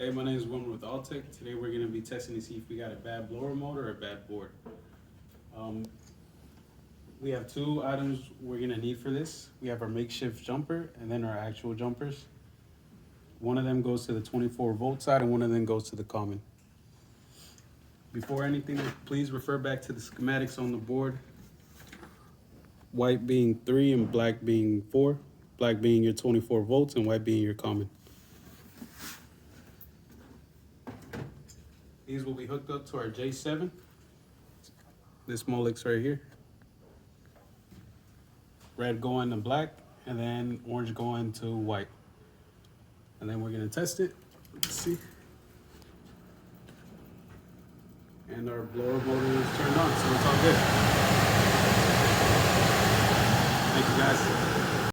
Hey, my name is Wilmer with Altec. Today we're going to be testing to see if we got a bad blower motor or a bad board. Um, we have two items we're going to need for this. We have our makeshift jumper and then our actual jumpers. One of them goes to the 24-volt side and one of them goes to the common. Before anything, please refer back to the schematics on the board. White being 3 and black being 4. Black being your 24 volts and white being your common. These will be hooked up to our J7. This Molex right here. Red going to black, and then orange going to white. And then we're gonna test it. Let's see. And our blower motor is turned on, so it's all good. Thank you guys.